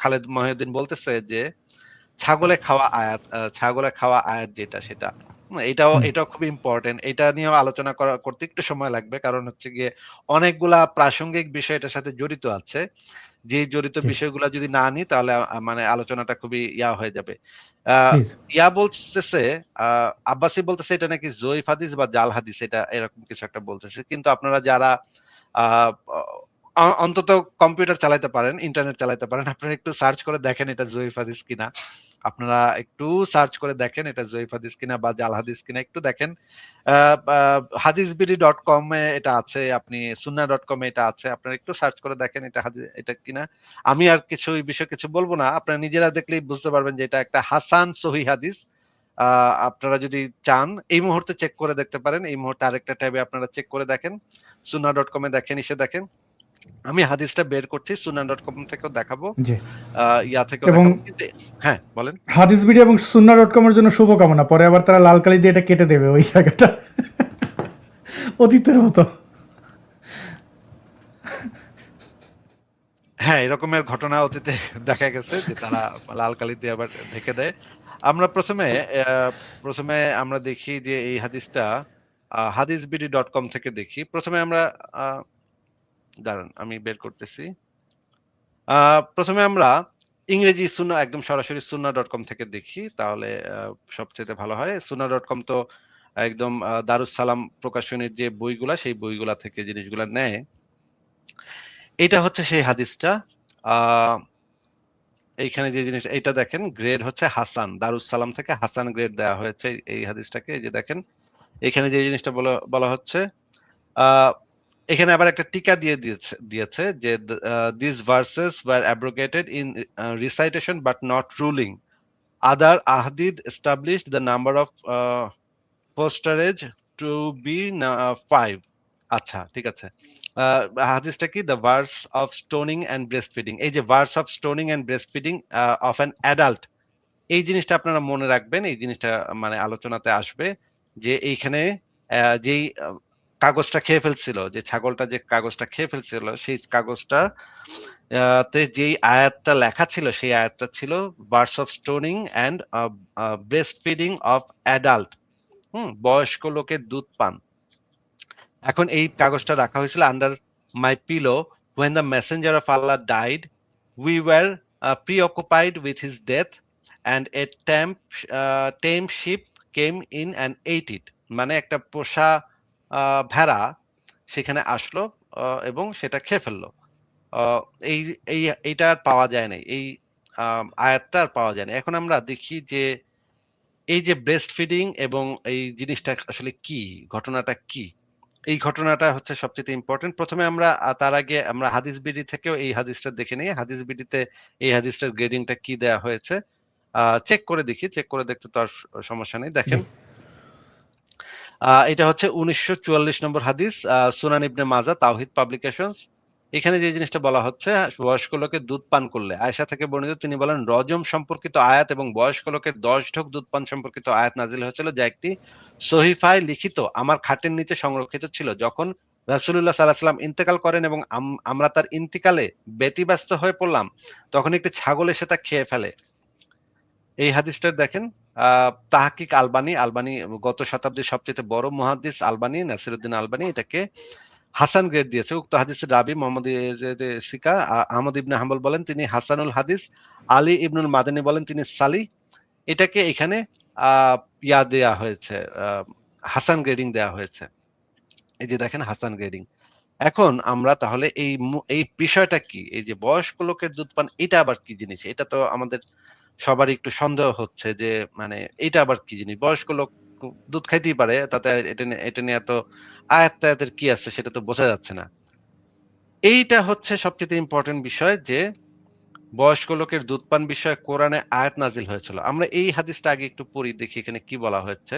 খালেদ মহিউদ্দিন বলতেছে যে ছাগলে খাওয়া আয়াত যেটা সেটা এটাও খুব ইম্পর্টেন্ট। এটা নিয়েও আলোচনা করতে একটু সময় লাগবে, কারণ হচ্ছে গিয়ে অনেকগুলা প্রাসঙ্গিক বিষয় এটার সাথে জড়িত আছে। যে জড়িত জি, বিষয়গুলা যদি না নিই তাহলে মানে আলোচনাটা খুবই হয়ে যাবে। আহ প্লিজ। বলতেছে, আব্বাসী বলতেছে এটা নাকি জয়ীফ হাদিস বা জাল হাদিস, এটা এরকম কিছু একটা বলতেছে। কিন্তু আপনারা যারা আহ অন্তত কম্পিউটার চালাতে পারেন, ইন্টারনেট চালাতে পারেন, আপনারা একটু সার্চ করে দেখেন এটা জয়ীফ হাদিস কিনা। আপনারা একটু সার্চ করে দেখেন এটা জয়ীফ হাদিস কিনা বা জাল হাদিস কিনা, একটু দেখেন। hadisbidi.com এ এটা আছে, আপনি sunnah.com এ এটা আছে, আপনারা একটু সার্চ করে দেখেন এটা এটা কিনা। আমি আর কিছু এই বিষয়ে কিছু বলবো না, আপনারা নিজেরা দেখলেই বুঝতে পারবেন যে এটা একটা হাসান সহি হাদিস। আপনারা যদি চান এই মুহূর্তে চেক করে দেখতে পারেন, এই মুহূর্তে আরেকটা ট্যাবে আপনারা চেক করে দেখেন, sunnah.com এ দেখেন, এসে দেখেন। আমি হাদিসটা বের করছি, sunnah.com থেকেও দেখাবো, জি। থেকেও এবং দেখাবো, কিন্তু হ্যাঁ বলেন। হাদিস বিডি এবং সুন্নাহ.com এর জন্য শুভকামনা, পরে আবার তারা লাল কালি দিয়ে এটা কেটে দেবে ওই জায়গাটা অতীতের মতো। হ্যাঁ, এরকমের ঘটনা অতীতে দেখা গেছে যে তারা লাল কালি দিয়ে আবার ঢেকে দেয়। আমরা প্রথমে আমরা দেখি যে এই হাদিসটা hadisbidi.com থেকে দেখি। প্রথমে আমরা দাঁড়ান আমি বের করতেছি। প্রথমে আমরা ইংরেজি সুন্নাহ একদম সরাসরি sunnah.com থেকে দেখি, তাহলে সবচাইতে ভালো হয়। sunnah.com তো একদম দারুস সালাম প্রকাশনীর যে বইগুলা সেই বইগুলা থেকে জিনিসগুলা নেয়। এটা হচ্ছে সেই হাদিসটা। আ এইখানে যে জিনিস এইটা দেখেন, গ্রেড হচ্ছে হাসান। দারুস সালাম থেকে হাসান গ্রেড দেয়া হয়েছে এই হাদিসটাকে। এই যে দেখেন, এখানে যে জিনিসটা বলা হচ্ছে, আ এখানে আবার একটা টিকা দিয়েছে যে these verses were abrogated in recitation but not ruling. Other ahadith established the number of posturage to be 5. আচ্ছা, ঠিক আছে। হাদিসটা কি? The verse of stoning and breast feeding. এই যে verse of stoning and breast feeding of an adult, এই জিনিসটা আপনারা মনে রাখবেন। এই জিনিসটা মানে আলোচনাতে আসবে যে এইখানে যেই কাগজটা খেয়ে ফেলছিল, যে ছাগলটা যে কাগজটা খেয়ে ফেলছিল, সেই কাগজটা তে যেই আয়াতটা লেখা ছিল সেই আয়াতটা ছিল verse of stoning and breast feeding of adult. বয়স্ক লোকের দুধ পান। এখন এই কাগজটা রাখা হয়েছিল under my pillow when the messenger of Allah died. We were preoccupied with his death and a tame sheep came in and ate it. মানে একটা পোষা ভেড়া সেখানে আসলো এবং সেটা খেয়ে ফেললো। আহ, এই এই এইটা আর পাওয়া যায় না, এই আয়াতটা আর পাওয়া যায় না। এখন আমরা দেখি যে এই যে ব্রেস্ট ফিডিং এবং এই জিনিসটা আসলে কি, ঘটনাটা কি। এই ঘটনাটা হচ্ছে সবচেয়ে ইম্পর্টেন্ট। প্রথমে আমরা তার আগে আমরা হাদিস বিডি থেকেও এই হাদিসটা দেখে নিই। হাদিস বিডিতে এই হাদিসটার গ্রেডিংটা কি দেয়া হয়েছে চেক করে দেখি। চেক করে দেখতে তো আর সমস্যা নেই। জি, দেখেন, এটা হচ্ছে ১৯৪৪ নম্বর হাদিস, সুনান ইবনে মাজাহ, তাওহীদ পাবলিকেশনস। এখানে যে জিনিসটা বলা হচ্ছে, বয়স্ক লোকের দুধ পান করলে, আয়েশা থেকে বর্ণিত, তিনি বলেন রজম সম্পর্কিত আয়াত এবং বয়স্ক লোকের ১০ ঢোক দুধ পান সম্পর্কিত আয়াত নাজিল হয়েছিল, যা একটি সহিফায় লিখিত আমার খাটের নিচে সংরক্ষিত ছিল। যখন রাসূলুল্লাহ সাল্লাল্লাহু আলাইহি ওয়াসাল্লাম ইন্তেকাল করেন এবং আমরা তার ইন্তিকালে ব্যতিব্যস্ত হয়ে পড়লাম, তখন একটি ছাগল এসে তা খেয়ে ফেলে। এই হাদিসটা দেখেন, তাহকিক আলবানী গত শতাব্দীর সবচেয়ে বড় মুহাদ্দিস আলবানী, নাসিরউদ্দিন আলবানী এটাকে হাসান গ্রেড দিয়েছে। উক্ত হাদিসের রাবি মোহাম্মদ সিকা আহমদ ইবনে হাম্বল বলেন তিনি হাসানুল হাদিস, আলী ইবনুল মাদানী বলেন তিনি সালি। এটাকে এখানে দেয়া হয়েছে, হাসান গ্রেডিং দেয়া হয়েছে। এই যে দেখেন হাসান গ্রেডিং। এখন আমরা তাহলে এই বিষয়টা কি, এই যে বয়স্ক লোকের দুধ পান এটা আবার কি জিনিস, এটা তো আমাদের সবারই একটু সন্দেহ হচ্ছে যে মানে এটা আবার কি জিনিস। বয়স্ক লোক দুধ খাইতেই পারে, তাতে এটা নিয়ে এত আয়াত টায়াতের কি আছে সেটা তো বোঝা যাচ্ছে না। এইটা হচ্ছে সবচেয়ে ইম্পর্টেন্ট বিষয় যে বয়স্ক লোকের দুধ পান বিষয়ে কোরআনে আয়াত নাজিল হয়েছিল। আমরা এই হাদিসটা আগে একটু পড়ি, দেখি এখানে কি বলা হচ্ছে।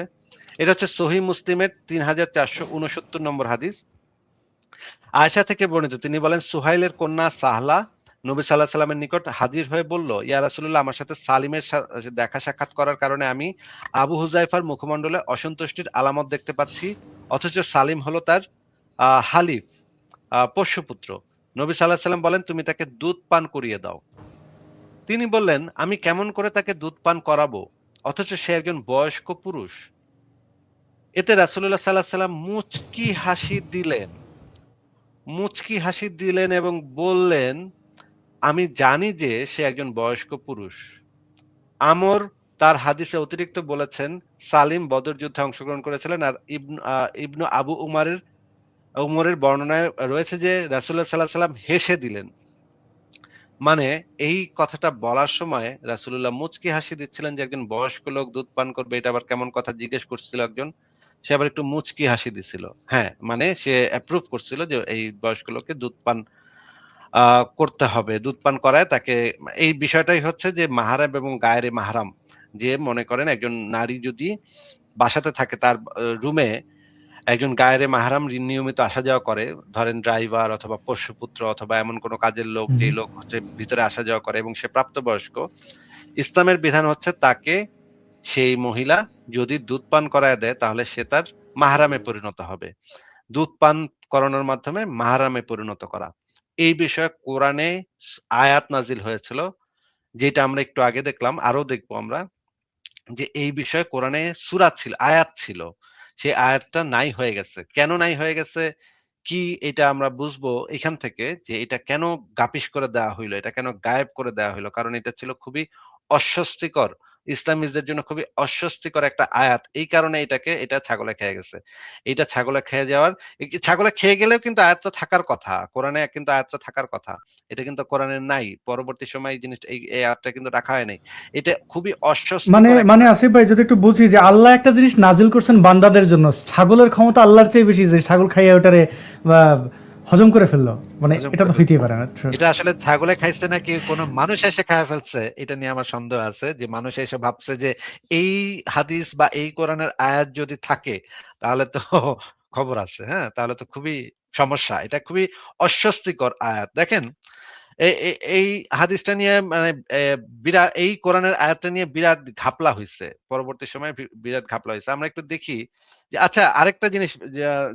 এটা হচ্ছে সহিহ মুসলিমের ৩৪৬৯ নম্বর হাদিস। আয়েশা থেকে বর্ণিত, তিনি বলেন সুহাইলের কন্যা সাহলা নবী সাল্লাল্লাহু আলাইহি সাল্লামের নিকট হাজির হয়ে বলল, ইয়া রাসূলুল্লাহ, আমার সাথে সালিমের দেখা সাক্ষাৎ করার কারণে আমি আবু হুযায়ফার মুখমণ্ডলে অসন্তুষ্টির আলামত দেখতে পাচ্ছি, অথচ সালিম হলো তার হালিফ, পোষ্যপুত্র। নবী সাল্লাল্লাহু আলাইহি সাল্লাম বলেন, তুমি তাকে দুধ পান করিয়ে দাও। তিনি বললেন, আমি কেমন করে তাকে দুধ পান করাবো, অথচ সে একজন বয়স্ক পুরুষ। এতে রাসূলুল্লাহ সাল্লাল্লাহু আলাইহি ওয়াসাল্লাম মুচকি হাসি দিলেন এবং বললেন, আমি জানি যে সে একজন বয়স্ক পুরুষ। আমর তার হাদিসে অতিরিক্ত বলেছেন, সালিম বদর যুদ্ধে অংশগ্রহণ করেছিলেন। আর ইবনু আবু উমরের বর্ণনায় রয়েছে যে রাসূলুল্লাহ সাল্লাল্লাহু আলাইহি ওয়াসাল্লাম হেসে দিলেন। মানে এই কথাটা বলার সময় রাসূলুল্লাহ মুচকি হাসি দিচ্ছিলেন যে একজন বয়স্ক লোক দুধ পান করবে, এটা আবার কেমন কথা জিজ্ঞেস করছিল একজন। সে আবার একটু মুচকি হাসি দিছিল। হ্যাঁ, মানে সে অ্যাপ্রুভ করছিল যে এই বয়স্ক লোককে দুধ পান আ করতে হবে। দুধ পান করায় তাকে, এই বিষয়টাই হচ্ছে যে মাহরাম এবং গায়রে মাহরাম। যে মনে করেন একজন নারী যদি বাসাতে থাকে, তার রুমে একজন গায়রে মাহরাম নিয়মিত আসা যাওয়া করে, ধরেন ড্রাইভার অথবা পোষ্যপুত্র অথবা এমন কোনো কাজের লোক, হুম। যেই লোক হচ্ছে ভিতরে আসা যাওয়া করে এবং সে প্রাপ্তবয়স্ক, ইসলামের বিধান হচ্ছে তাকে, সেই মহিলা যদি দুধ পান করায় দেয় তাহলে সে তার মাহরামে পরিণত হবে। দুধ পান করানোর মাধ্যমে মাহরামে পরিণত করা। এই বিষয়ে কোরআনে আয়াত নাজিল হয়েছিল, যেটা আমরা একটু আগে দেখলাম, আরো দেখবো আমরা, যে এই বিষয়ে কোরআনে সূরা ছিল, আয়াত ছিল। সেই আয়াতটা নাই হয়ে গেছে। কেন নাই হয়ে গেছে? কি, এটা আমরা বুঝবো এখান থেকে যে এটা কেন গাপিস করে দেওয়া হইলো, এটা কেন গায়েব করে দেওয়া হইলো। কারণ এটা ছিল খুবই অস্বস্তিকর। ইসলামিস্টদের জন্য খুবই অস্বস্তিকর একটা আয়াত। এই কারণে এটা ছাগলে খেয়ে গেছে। এইটা ছাগলে খেয়ে যাওয়ার, ছাগলে খেয়ে গেলেও কিন্তু আয়াতটা থাকার কথা। কোরআনে কিন্তু আয়াতটা থাকার কথা। এটা কিন্তু কোরআনে নাই। পরবর্তী সময়ে এই জিনিসটা, এই আয়াতটা কিন্তু রাখা হয় নাই। এটা খুবই মানে অস্বস্তিকর মানে একটা। আসিফ ভাই, যদি একটু বুঝি যে আল্লাহ একটা জিনিস নাজিল করছেন বান্দাদের জন্য, ছাগলের ক্ষমতা আল্লাহর চেয়ে বেশি, যে ছাগল খাইয়া ওটারে বা হজম করে ফেললো, মানে হজম এটা করে তো ফেলছে। হইতেই পারে না। এটা আসলে ছাগলে খাইছে নাকি কোন মানুষ এসে খায় ফেলছে, এটা নিয়ে আমার সন্দেহ আছে, যে মানুষ এসে ভাবছে যে এই হাদিস বা এই কোরআনের আয়াত যদি থাকে তাহলে তো খবর আছে, হ্যাঁ, তাহলে তো খুবই সমস্যা, এটা খুবই অস্বস্তিকর আয়াত। দেখেন, এই হাদিসটা নিয়ে মানে বিরাট, এই কোরআনের আয়াতটা নিয়ে বিরাট ঘাপলা হইছে, পরবর্তী সময়ে বিরাট ঘাপলা হয়েছে। আমরা একটু দেখি যে, আচ্ছা, আরেকটা জিনিস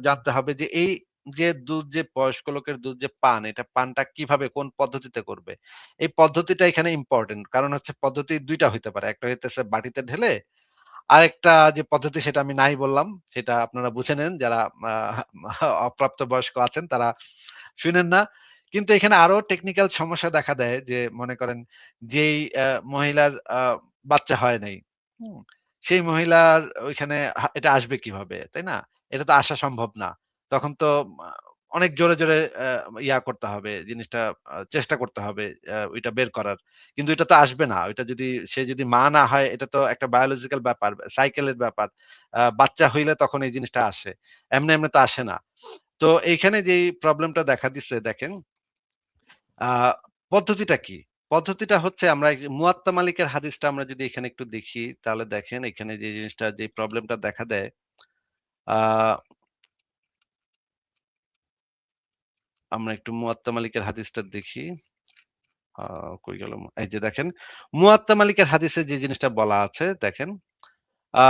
জানতে হবে যে এই যে দুধ, যে বয়স্ক লোকের দুধ যে পান, এটা পানটা কিভাবে কোন পদ্ধতিতে করবে? এই পদ্ধতিটা এখানে ইম্পোর্টেন্ট। কারণ হচ্ছে পদ্ধতি ২ টা হইতে পারে। একটা হইতেছে বাটিতে ঢেলে, আরেকটা যে পদ্ধতি সেটা আমি নাই বললাম। সেটা আপনারা বুঝে নেন, যারা অপ্রাপ্তবয়স্ক আছেন তারা শুনেন না। কিন্তু এখানে আরো টেকনিক্যাল সমস্যা দেখা দেয়, যে মনে করেন যেই মহিলার বাচ্চা হয় নাই, হুম? সেই মহিলার ওইখানে এটা আসবে কিভাবে, তাই না? এটা তো আসা সম্ভব না। তখন তো আ অনেক জোরে ইয়া করতে হবে, জিনিসটা চেষ্টা করতে হবে ওইটা বের করার। কিন্তু এটা তো আসবে না। ওইটা যদি, সে যদি মা না হয়, এটা তো একটা বায়োলজিক্যাল ব্যাপার, সাইকেলের ব্যাপার। বাচ্চা হইলে তখন এই জিনিসটা আসে। এমনি তো আসে না। তো এইখানে যেই প্রবলেমটা দেখা দিচ্ছে, দেখেন, আ পদ্ধতিটা কি? পদ্ধতিটা হচ্ছে, আমরা এই যে মুয়াত্তা মালিকের হাদিসটা আমরা যদি এখানে একটু দেখি, তাহলে দেখেন এখানে যে জিনিসটা, যে প্রবলেমটা দেখা দেয়, আ আমরা একটু মুয়াত্তা মালিকের হাদিসটা দেখি। আ কই গেল? এই যে দেখেন, মুয়াত্তা মালিকের হাদিসে যে জিনিসটা বলা আছে, দেখেন, আ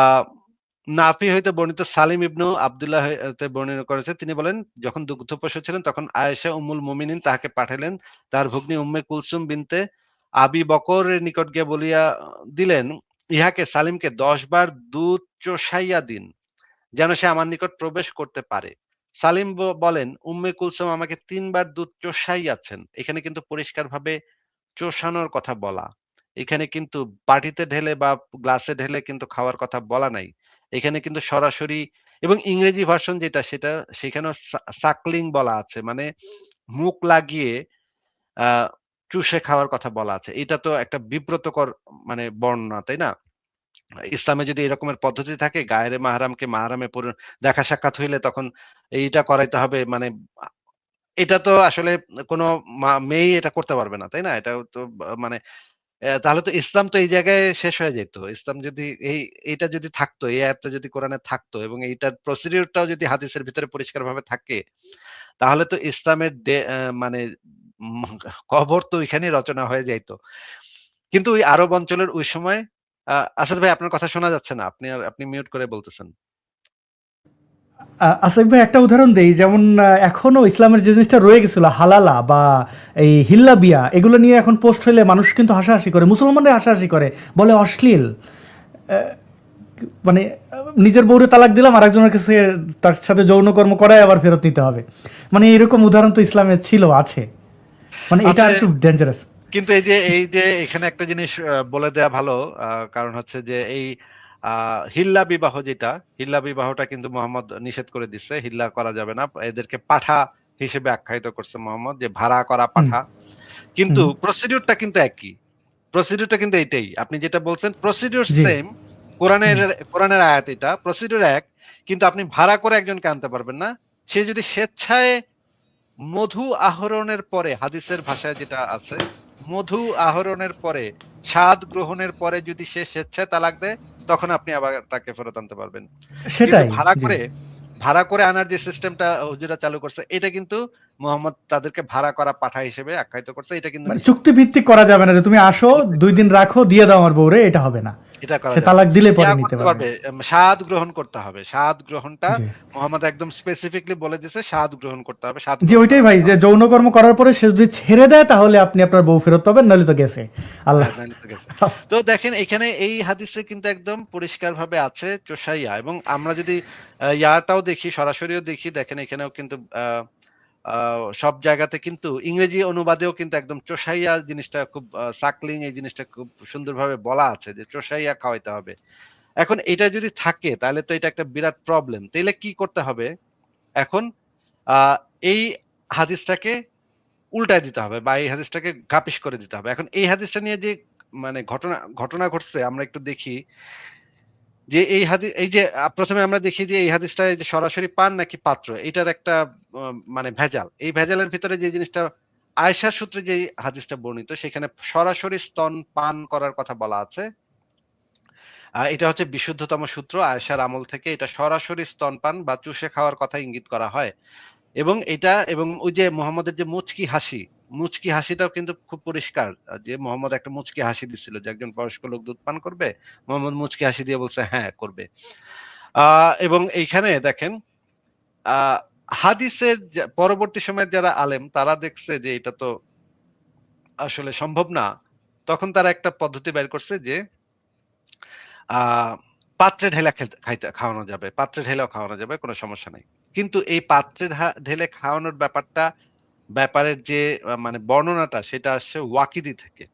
নাফি হইতে বর্ণিত, সালিম ইবনু আব্দুল্লাহ হতে বর্ণনা করেছে। তিনি বলেন, যখন দুগ্ধপোষ্য ছিলেন তখন আয়েশা উম্মুল মুমিনিন তাহাকে পাঠাইলেন তার ভগ্নী উম্মে কুলসুম বিনতে আবি বকরের নিকট গিয়া বলিয়া দিলেন, ইহাকে সালিমকে ১০ বার দুধ চোষাইয়া দিন, যেন সে আমার নিকট প্রবেশ করতে পারে। সালিম বলেন, উম্মে কুলসুম আমাকে ৩ বার দুধ চোষাইয়াছেন। এখানে কিন্তু পরিষ্কারভাবে চোষানোর কথা বলা। এখানে কিন্তু বাটিতে ঢেলে বা গ্লাসে ঢেলে কিন্তু খাওয়ার কথা বলা নাই। এখানে কিন্তু সরাসরি, এবং ইংরেজি ভার্সন যেটা, সেটা সেখানেও সাকলিং বলা আছে। মানে মুখ লাগিয়ে আ চুষে খাওয়ার কথা বলা আছে। এটা তো একটা বিব্রতকর মানে বর্ণনা, তাই না? ইসলামে যদি এরকমের পদ্ধতি থাকে, গায়রে মাহরামকে মাহরামে দেখা সাক্ষাৎ হইলে তখন এইটা করাইতে হবে, মানে আ এটা তো আসলে কোনো মেয়েই এটা করতে পারবে না, তাই না? এটা তো মানে তাহলে তো ইসলাম তো এই জায়গায় শেষ হয়ে যেত। ইসলাম যদি এইটা যদি থাকতো, এই আয়াতটা যদি কোরআনে থাকতো এবং এইটার প্রসিডিউর টাও যদি হাদিসের ভিতরে পরিষ্কারভাবে থাকে, তাহলে তো ইসলামের মানে উম কবর তো ওইখানেই রচনা হয়ে যাইত। কিন্তু ওই আরব অঞ্চলের ওই সময়, আসাদ ভাই, আপনার কথা শোনা যাচ্ছে না। আপনি মিউট করে বলতেছেন। আসিফ ভাই একটা উদাহরণ দেই, যেমন এখনো ইসলামের যে জিনিসটা রয়ে গেছিল হালালা বা এই হিল্লা বিয়া, এগুলো নিয়ে এখন পোস্ট হলে মানুষ কিন্তু হাসাহাসি করে, মুসলমানরা হাসাহাসি করে, বলে অশ্লীল। মানে নিজের বউরে তালাক দিলাম, আরেকজনের কাছে তার সাথে যৌনকর্ম করায় আবার ফেরত নিতে হবে। মানে এরকম উদাহরণ তো ইসলামে ছিল, আছে। মানে এটা আছে, একটু ডেঞ্জারাস। কিন্তু এই যে এখানে একটা জিনিস বলে দেয়া ভালো, কারণ হচ্ছে যে এই হিল্লা বিবাহ যেটা, হিল্লা বিবাহটা কিন্তু মোহাম্মদ নিষেধ করে দিচ্ছে, হিল্লা করা যাবে না, এদেরকে পাঠা হিসেবে আখ্যায়িত করছে মোহাম্মদ, যে ভাড়া করা হুম পাঠা। কিন্তু হুম। প্রসিডিউরটা কিন্তু একই, প্রসিডিউরটা কিন্তু এটাই, আপনি যেটা বলছেন প্রসিডিউর জি। সেম। কোরআনের হুম। কোরআনের আয়াত এটা, প্রসিডিউর এক, কিন্তু আপনি ভাড়া করে একজনকে আনতে পারবেন না। সে যদি স্বেচ্ছায় মধু আহরণের পরে, হাদিসের ভাষায় যেটা আছে, মধু আহরণের পরে, স্বাদ গ্রহণের পরে যদি সে স্বেচ্ছায় তালাক দেয়, তখন আপনি আবার তাকে ফেরত আনতে পারবেন। কিন্তু সেটাই। জি। ভাড়া করে আনার যে সিস্টেমটা হুজুরা চালু করছে, এটা কিন্তু মোহাম্মদ তাদেরকে ভাড়া করা পাঠা হিসেবে আখ্যায়িত করছে, এটা কিন্তু মানে নিষিদ্ধ। চুক্তিভিত্তিক করা যাবে না যে তুমি আসো 2 দিন রাখো দিয়ে দাও আমার বউরে, এটা হবে না। এটা করা সে যাবে না। তালাক দিলে পরে নিতে করতে পারবে। পারবে, স্বাদ গ্রহণ করতে হবে। স্বাদ গ্রহণটা জি। মোহাম্মদ একদম স্পেসিফিকলি বলে দিয়েছে, স্বাদ গ্রহণ করতে হবে। স্বাদ জি, গ্রহণ ওইটাই করা ভাই, ছাড়া যে হবে না। যৌনকর্ম করার পরে সে যদি ছেড়ে দেয় তাহলে আপনি আপনার বউ ফেরত পাবেন, নইলে তো গেছে। আল্লাহ। হ্যাঁ, নাইলে তো গেছে। তো দেখেন এখানে এই হাদিসে কিন্তু একদম পরিষ্কারভাবে আছে চোশাইয়া, এবং আমরা যদি ইয়াটাও দেখি, সরাসরিও দেখি, দেখেন এখানেও কিন্তু আ সব জায়গাতে কিন্তু ইংরেজি অনুবাদেও কিন্তু একদম চোশাইয়া জিনিসটা খুব, সাকলিং এই জিনিসটা খুব সুন্দরভাবে বলা আছে যে চোশাইয়া খাওয়াইতে হবে। এখন এটা যদি থাকে তাহলে তো এটা একটা বিরাট প্রবলেম। তাইলে কি করতে হবে? এখন আ এই হাদিসটাকে উল্টায় দিতে হবে, বা এই হাদিসটাকে গাপিস করে দিতে হবে। এখন এই হাদিসটা নিয়ে যে মানে ঘটনা ঘটছে, আমরা একটু দেখি যে এই যে ১ম এ আমরা দেখি যে এই হাদিসটা এই যে সরাসরি পান নাকি পাত্র, এটার একটা মানে ভেজাল। এই ভেজালের ভিতরে যে জিনিসটা, আয়েশার সূত্রে যে হাদিসটা বর্ণিত, সেখানে সরাসরি স্তন পান করার কথা বলা আছে। এটা হচ্ছে বিশুদ্ধতম সূত্র, আয়েশার আমল থেকে এটা সরাসরি স্তনপান বা চুষে খাওয়ার কথা ইঙ্গিত করা হয়। এবং এবং ওই যে মোহাম্মদের যে মুচকি হাসি, মুচকি হাসিটাও কিন্তু খুব পরিষ্কার। যে মোহাম্মদ একটা মুচকি হাসি দিছিল যে একজন বয়স্ক লোক দুধ পান করবে। মোহাম্মদ মুচকি হাসি দিয়ে বলছে হ্যাঁ, করবে। আ এবং এইখানে দেখেন আ হাদিসের পরবর্তী সময়ের যারা আলেম তারা দেখছে যে এটা তো আসলে সম্ভব না। তখন তারা একটা পদ্ধতি বের করছে যে আ পাত্রে ঢেলা খাওয়ানো যাবে। পাত্রে ঢেলেও খাওয়ানো যাবে, কোনো সমস্যা নাই। কিন্তু এই পাত্রে ঢেলে খাওয়ানোর ব্যাপারের যে মানে বর্ণনাটা, সেটা আসছে ওয়াকিদি থেকে।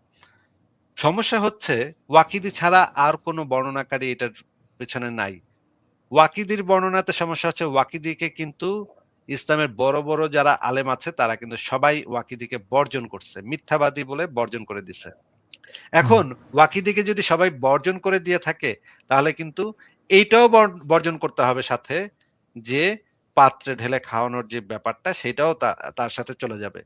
সমস্যা হচ্ছে ওয়াকিদি ছাড়া আর কোনো বর্ণনাকারী এটার পেছনে নাই। ওয়াকিদির বর্ণনাতে সমস্যা হচ্ছে, ওয়াকিদিকে কিন্তু ইসলামের বড়, বড় যারা আলেম আছে তারা কিন্তু সবাই ওয়াকিদিকে বর্জন করছে। মিথ্যাবাদী বলে বর্জন করে দিছে। হুম। এখন ওয়াকিদিকে যদি সবাই বর্জন করে দিয়ে থাকে, তাহলে কিন্তু এইটাও বর্জন করতে হবে সাথে, যে পাত্রে ঢেলে খাওয়ানোর যে ব্যাপারটা, সেটাও তার সাথে চলে যাবে।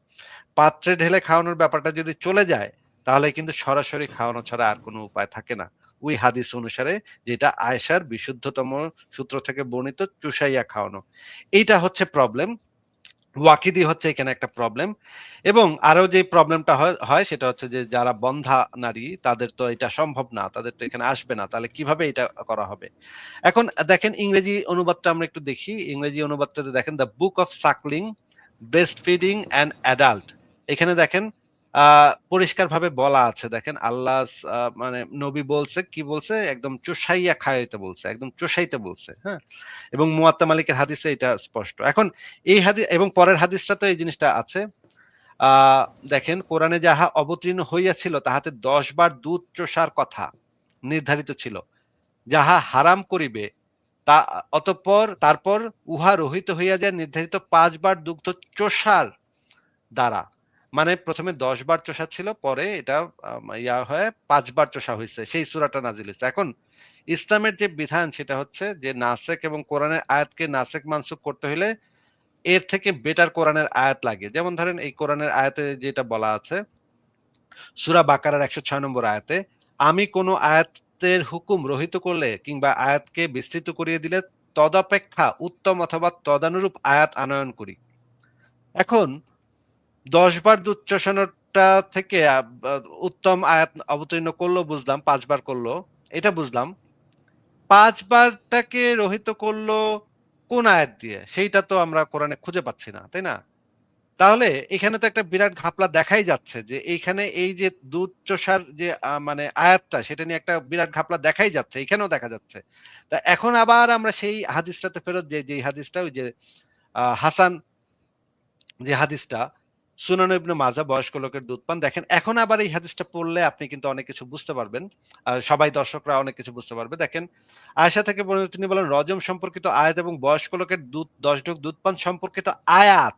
পাত্রে ঢেলে খাওয়ানোর ব্যাপারটা যদি চলে যায়, তাহলে কিন্তু সরাসরি খাওয়ানো ছাড়া আর কোনো উপায় থাকে না। ওই হাদিস অনুসারে, যেটা আয়েশার বিশুদ্ধতম সূত্র থেকে বর্ণিত, চুষাইয়া খাওয়ানো। এইটা হচ্ছে প্রবলেম। ওয়াকিদি হচ্ছে এখানে একটা প্রবলেম। এবং আরো যে প্রবলেমটা হয় সেটা হচ্ছে যে যারা বন্ধ্যা নারী, তাদের তো এটা সম্ভব না। তাদের তো এখানে আসবে না। তাহলে কিভাবে এটা করা হবে? এখন দেখেন ইংরেজি অনুবাদটা আমরা একটু দেখি। ইংরেজি অনুবাদটাতে দেখেন, the book of suckling, breast feeding and adult. এখানে দেখেন আ পরিষ্কারভাবে বলা আছে। দেখেন আল্লাহ মানে নবী বলছে, কি বলছে? একদম চুষাইয়া খাইতে বলছে। একদম চুষাইতে বলছে। হ্যাঁ? এবং মুয়াত্তা মালিকের হাদিসে এটা স্পষ্ট। এখন এই এবং পরের হাদিসটা তো এই জিনিসটা আছে। আ দেখেন, কোরআনে যাহা অবতীর্ণ হইয়াছিল তাহাতে ১০ বার দুধ চোষার কথা নির্ধারিত ছিল। যাহা হারাম করিবে তা তারপর উহা রহিত হইয়া যায় নির্ধারিত ৫ বার দুগ্ধ চোষার দ্বারা। মানে ১ম এ ১০ বার চোষা ছিল, পরে এটা হয়ে ৫ বার চোষা হইছে। সেই সূরাটা নাজিল হইছে। এখন ইসলামের যে বিধান সেটা হচ্ছে যে নাসেখ এবং কোরআনের আয়াতকে নাসেখ মানসুখ করতে হইলে এর থেকে বেটার কোরআনের আয়াত লাগে। যেমন ধরেন এই কোরআনের আয়াতে যেটা বলা আছে, সূরা বাকারার ১০৬ নম্বর আয়াতে, আমি কোন আয়াতের হুকুম রহিত করলে কিংবা আয়াতকে বিস্তৃত করিয়ে দিলে তদপেক্ষা উত্তম অথবা তদানুরূপ আয়াত আনয়ন করি। এখন ১০ বার দুধ চোষানোরটা থেকে উত্তম আয়াত অবতীর্ণ করল বুঝলাম, ৫ বার করল। এটা বুঝলাম। ৫ বারটাকে রহিত করল কোন আয়াত দিয়ে? সেইটা তো আমরা কোরআনে খুঁজে পাচ্ছি না, তাই না? তাহলে এখানে তো একটা বিরাট ঘাপলা দেখাই যাচ্ছে যে এইখানে এই যে দুধ চোষার যে মানে আয়াতটা সেটা নিয়ে একটা বিরাট ঘাপলা দেখাই যাচ্ছে। এখানেও দেখা যাচ্ছে। তা এখন আবার আমরা সেই হাদিসটাতে ফেরত যাই, যেই হাদিসটা ওই যে হাসান যে হাদিসটা সুনান ইবনে মাজাহ বয়স্ক লোকের দুধ পান। দেখেন এখন আবার এই হাদিসটা পড়লে আপনি কিন্তু অনেক কিছু বুঝতে পারবেন। সবাই দর্শকরা অনেক কিছু বুঝতে পারবে। দেখেন আয়েশা থেকে বর্ণিত তিনি বলেন রজম সম্পর্কিত আয়াত এবং বয়স্ক লোকের দুধ ১০ ঢোক দুধ পান সম্পর্কিত আয়াত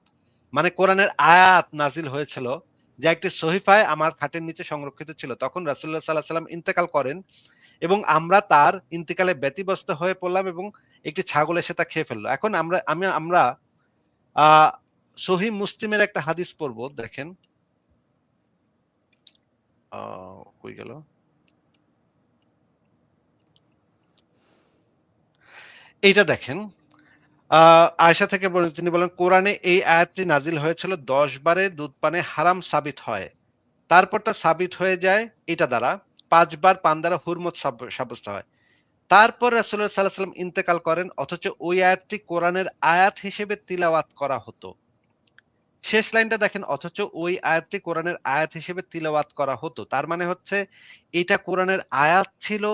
মানে কোরআনের আয়াত নাজিল হয়েছিল যা একটি সহিফায় আমার খাটের নিচে সংরক্ষিত ছিল। তখন রাসূলুল্লাহ সাল্লাল্লাহু আলাইহি ওয়াসাল্লাম ইন্তেকাল করেন এবং আমরা তার ইন্তেকালে ব্যতিব্যস্ত হয়ে পড়লাম এবং একটি ছাগল এসে তা খেয়ে ফেলল। এখন আমরা আ সহিহ মুসলিমের একটা হাদিস পড়ব দেখেন। আ কই গেল? এইটা দেখেন। আ আয়েশা থেকে বর্ণিত তিনি বলেন, "কোরআনে এই আয়াতটি নাজিল হয়েছিল ১০ বারে দুধ পানে হারাম সাবিত হয়। তারপর তা সাবিত হয়ে যায় এটা দ্বারা ৫ বার পান দ্বারা হুরমত সাব্যস্ত হয়। তারপর রাসূলুল্লাহ সাল্লাল্লাহু আলাইহি ওয়াসাল্লাম ইন্তেকাল করেন অথচ ওই আয়াতটি কোরআনের আয়াত হিসেবে তিলাওয়াত করা হতো।" শেষ লাইনটা দেখেন, "অথচ ওই আয়াতটি কোরআনের আয়াত হিসেবে তিলাওয়াত করা হতো।" তার মানে হচ্ছে এটা কোরআনের আয়াত ছিল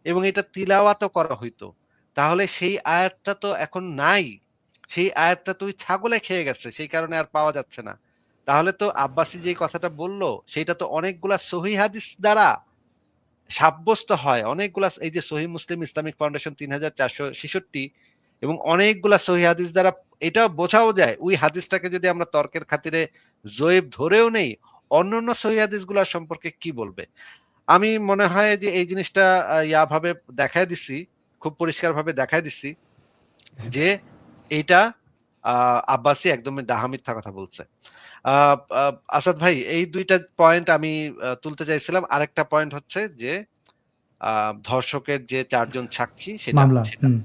এবং এটা তিলাওয়াতও করা হইতো। তাহলে সেই আয়াতটা তো এখন নাই। সেই আয়াতটা তো ওই ছাগলে খেয়ে গেছে। সেই কারণে আর পাওয়া যাচ্ছে না। তাহলে তো আব্বাসী যেই কথাটা বলল, সেইটা তো অনেকগুলা সহিহ হাদিস দ্বারা সাব্যস্ত হয়। অনেকগুলা এই যে সহিহ মুসলিম ইসলামিক ফাউন্ডেশন ৩৪৬৬ এবং অনেকগুলা সহিহ হাদিস দ্বারা এটাও বোঝাও যায় ওই হাদিসটাকে যদি আমরা তর্কের খাতিরে জয়ীফ ধরেও নেই, অন্যান্য সহিহ হাদিসগুলা সম্পর্কে কি বলবে? আমি মনে হয় যে এই জিনিসটা ভাবে দেখায় দিছি, খুব পরিষ্কারভাবে দেখায় দিছি যে এইটা আব্বাসী একদমই ডাহা মিথ্যা কথা বলছে। আ আ আসাদ ভাই এই ২ টা পয়েন্ট আমি তুলতে চাইছিলাম। আরেকটা পয়েন্ট হচ্ছে যে ধর্ষকের যে ৪ জন সাক্ষী সেটা মামলা। সেটা হুম।